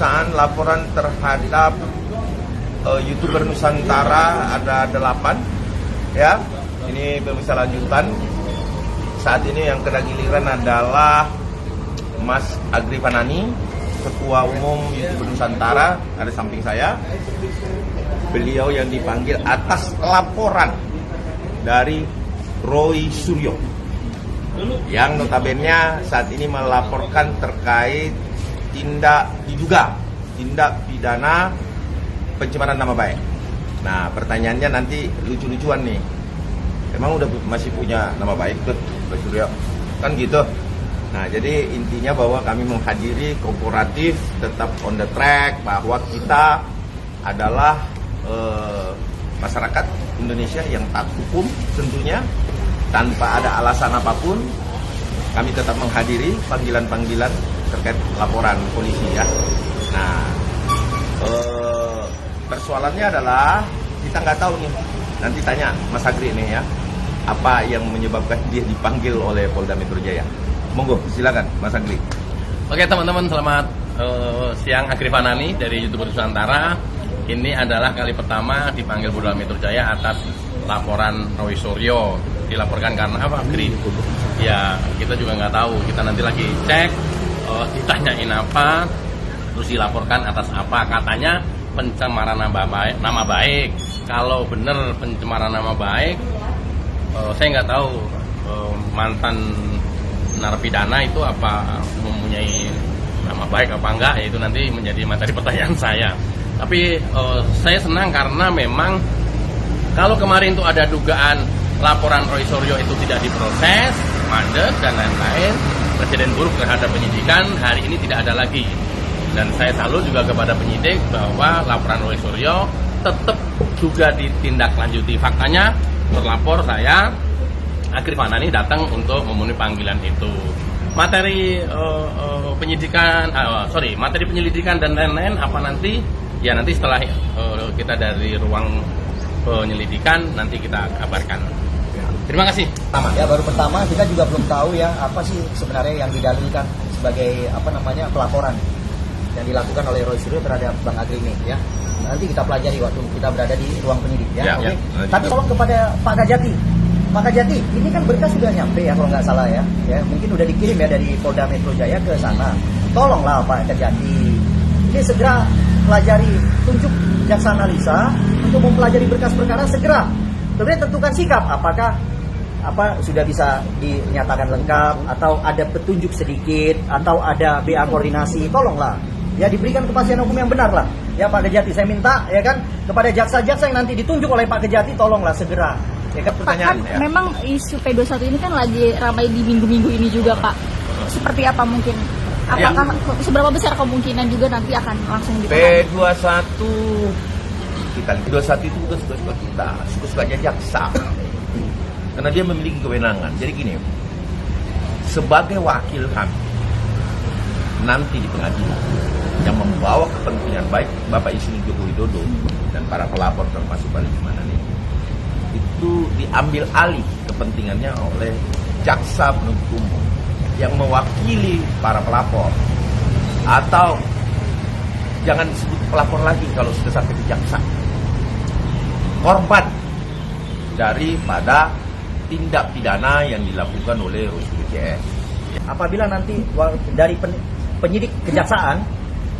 pemeriksaan laporan terhadap YouTuber Nusantara ada 8 ya. Ini pemeriksaan lanjutan. Saat ini yang kena giliran adalah Mas Agri Fanani, Ketua Umum YouTuber Nusantara, ada samping saya. Beliau yang dipanggil atas laporan dari Roy Suryo yang notabene saat ini melaporkan terkait diduga tindak pidana pencemaran nama baik. Nah, pertanyaannya nanti lucu-lucuan nih. Emang udah masih punya nama baik tuh, Roy Suryo? Kan gitu. Nah, jadi intinya bahwa kami menghadiri kooperatif tetap on the track, bahwa kita adalah masyarakat Indonesia yang taat hukum tentunya, tanpa ada alasan apapun. Kami tetap menghadiri panggilan-panggilan terkait laporan polisi ya. Nah, persoalannya adalah kita nggak tahu nih, nanti tanya Mas Agri nih ya, apa yang menyebabkan dia dipanggil oleh Polda Metro Jaya. Monggo, silakan Mas Agri. Oke teman-teman, selamat siang. Agri Fanani dari YouTuber Nusantara. Ini adalah kali pertama dipanggil Polda Metro Jaya atas laporan Roy Suryo. Dilaporkan karena apa, Agri? Ya, kita juga nggak tahu. Kita nanti lagi cek, ditanyain apa, terus dilaporkan atas apa. Katanya pencemaran nama baik. Kalau benar pencemaran nama baik, saya nggak tahu mantan narapidana itu apa mempunyai nama baik apa enggak, ya itu nanti menjadi materi pertanyaan saya. Tapi saya senang karena memang kalau kemarin itu ada dugaan laporan Roy Suryo itu tidak diproses, mandek dan lain-lain, presiden buruk terhadap penyidikan, hari ini tidak ada lagi. Dan saya salut juga kepada penyidik bahwa laporan Roy Suryo tetap juga ditindaklanjuti. Faktanya terlapor saya Agri Fanani datang untuk memenuhi panggilan itu. Materi materi penyelidikan dan lain-lain apa nanti? Ya nanti setelah kita dari ruang penyelidikan nanti kita kabarkan. Terima kasih. Ya, baru pertama kita juga belum tahu ya apa sih sebenarnya yang didalilkan sebagai pelaporan yang dilakukan oleh Roy Suryo terhadap Bang Agri ini ya. Nanti kita pelajari waktu kita berada di ruang penyidik ya. Oke. Tapi tolong kepada Pak Kajati. Pak Kajati, ini kan berkas sudah nyampe ya kalau nggak salah ya. Mungkin udah dikirim ya dari Polda Metro Jaya ke sana. Tolonglah Pak Kajati, ini segera pelajari, tunjuk jaksa analisa untuk mempelajari berkas perkara segera. Kemudian tentukan sikap, apakah sudah bisa dinyatakan lengkap atau ada petunjuk sedikit atau ada BA koordinasi. Tolonglah ya, diberikan kepastian hukum yang benar lah ya Pak Kejati. Saya minta ya kan kepada jaksa-jaksa yang nanti ditunjuk oleh Pak Kejati, tolonglah segera ya kan. Pertanyaan Pak, kan ya, memang isu P21 ini kan lagi ramai di minggu-minggu ini juga Pak. Seperti apa mungkin? Apakah seberapa besar kemungkinan juga nanti akan langsung ditangani? P21 kita lihat, P21 itu suka kita, suka-sukanya jaksa. Karena dia memiliki kewenangan. Jadi gini, sebagai wakil kami nanti di pengadilan yang membawa kepentingan baik Bapak Insinyur Joko Widodo dan para pelapor termasuk Balik Manani, itu diambil alih kepentingannya oleh jaksa penuntut umum yang mewakili para pelapor, atau jangan disebut pelapor lagi kalau sudah sampai ke jaksa, korban daripada tindak pidana yang dilakukan oleh Roy Suryo CS. Apabila nanti dari penyidik kejaksaan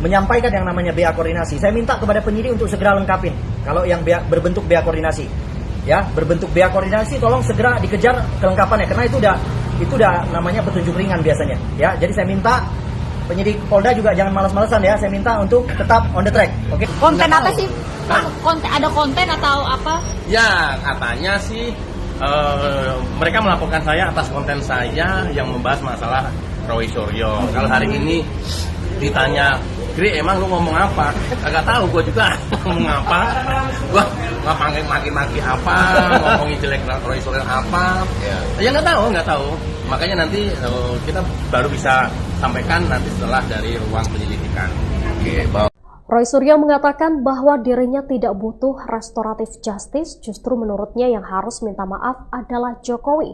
menyampaikan yang namanya BA koordinasi, saya minta kepada penyidik untuk segera lengkapin. Kalau yang berbentuk BA koordinasi, ya berbentuk BA koordinasi, tolong segera dikejar kelengkapannya, karena itu udah namanya petunjuk ringan biasanya. Ya, jadi saya minta penyidik Polda juga jangan malas-malasan ya. Saya minta untuk tetap on the track. Oke. Konten apa sih? Ada konten atau apa? Ya katanya sih mereka melaporkan saya atas konten saya yang membahas masalah Roy Suryo. Kalau hari ini ditanya, Gri, emang lu ngomong apa? Agak tahu gue juga ngomong apa. Gue maki-maki apa, ngomongin jelek Roy Suryo apa. Ya nggak tahu. Makanya nanti kita baru bisa sampaikan nanti setelah dari ruang penyelidikan. Roy Suryo mengatakan bahwa dirinya tidak butuh restoratif justice, justru menurutnya yang harus minta maaf adalah Jokowi.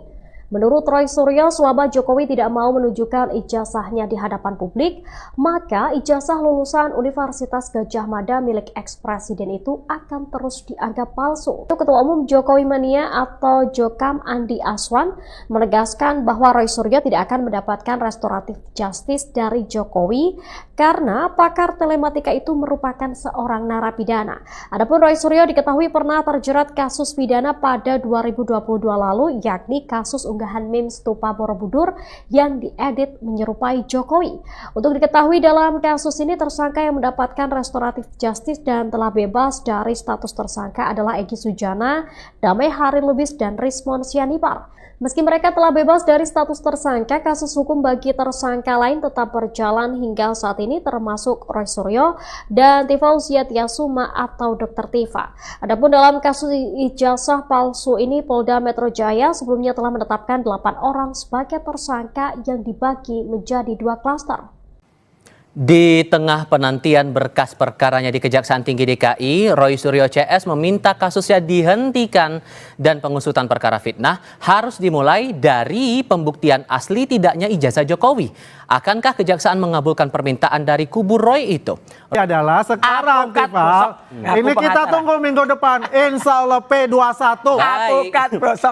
Menurut Roy Suryo, selama Jokowi tidak mau menunjukkan ijazahnya di hadapan publik, maka ijazah lulusan Universitas Gadjah Mada milik ex-presiden itu akan terus dianggap palsu. Ketua Umum Jokowi Mania atau Jokam Andi Aswan menegaskan bahwa Roy Suryo tidak akan mendapatkan restoratif justice dari Jokowi karena pakar telematika itu merupakan seorang narapidana. Adapun Roy Suryo diketahui pernah terjerat kasus pidana pada 2022 lalu, yakni kasus unggahan meme stupa Borobudur yang diedit menyerupai Jokowi. Untuk diketahui dalam kasus ini tersangka yang mendapatkan restoratif justice dan telah bebas dari status tersangka adalah Egy Sujana, Damai Hari Lubis, dan Rismon Sianipar. Meski mereka telah bebas dari status tersangka, kasus hukum bagi tersangka lain tetap berjalan hingga saat ini termasuk Roy Suryo dan Tifauziah Tiasuma atau Dr. Tifa. Adapun dalam kasus ijazah palsu ini, Polda Metro Jaya sebelumnya telah menetapkan 8 orang sebagai tersangka yang dibagi menjadi 2 klaster. Di tengah penantian berkas perkaranya di Kejaksaan Tinggi DKI, Roy Suryo CS meminta kasusnya dihentikan dan pengusutan perkara fitnah harus dimulai dari pembuktian asli tidaknya ijazah Jokowi. Akankah Kejaksaan mengabulkan permintaan dari kubu Roy itu? Adalah sekarang, Tifa. Ini kita tunggu minggu depan. Insya Allah P21. Baik.